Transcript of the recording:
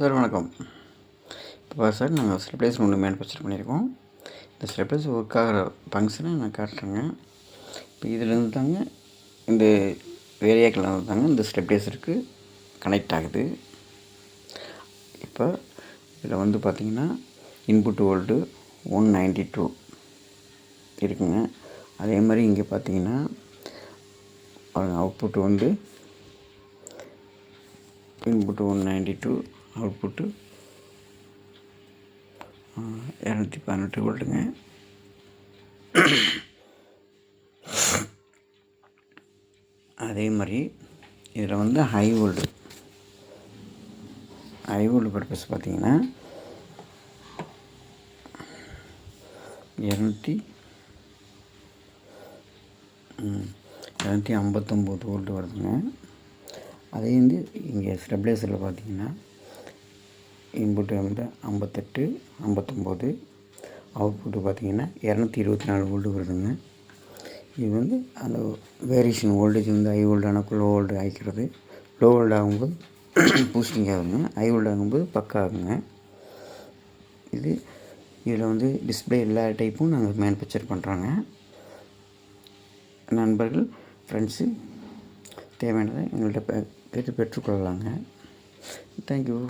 Sir வணக்கம். இப்போ sir நாங்கள் ஸ்டெபிலைசர் ஒன்று மேனுஃபேக்சர் பண்ணியிருக்கோம். இந்த ஸ்டெபிலைசர் ஒர்க் ஆகிற ஃபங்க்ஷனை நான் காட்டுறேங்க. இப்போ இதிலேருந்து தாங்க இந்த வேரியாக்கில் தாங்க இந்த ஸ்டெபிலைசருக்கு கனெக்ட் ஆகுது. இப்போ இதில் வந்து பார்த்திங்கன்னா இன்புட் வோல்ட்டு 192 இருக்குங்க. அதே மாதிரி இங்கே பார்த்திங்கன்னா அவுட்புட் வந்து இன்புட்டு 192, அவுட்புட்டு 218 வோல்ட்டுங்க. அதே மாதிரி இதில் வந்து ஹை வோல்டு பர்பஸ் பார்த்திங்கன்னா 259 வோல்ட்டு வருதுங்க. அதே வந்து இங்கே ஸ்டெபிலைசரில் பார்த்திங்கன்னா இன்புட்டு வந்து 58, 59, அவுட்புட்டு பார்த்திங்கன்னா 224 வோல்ட்டு வருதுங்க. இது வந்து அந்த வேரியேஷன் வோல்டேஜ் வந்து ஹை வோல்டு ஆனால் லோ வோல்டு ஆகிக்கிறது. லோ வோல்டு ஆகும்போது பூஸ்டிங் ஆகுங்க, ஹை வோல்டு ஆகும்போது பக்கா ஆகுங்க. இதில் வந்து டிஸ்பிளே எல்லா டைப்பும் நாங்கள் மேனுஃபேக்சர் பண்ணுறாங்க. நண்பர்கள், ஃப்ரெண்ட்ஸு தேவையானதை எங்கள்கிட்ட கேட்டு பெற்றுக்கொள்ளலாங்க. தேங்க்யூ.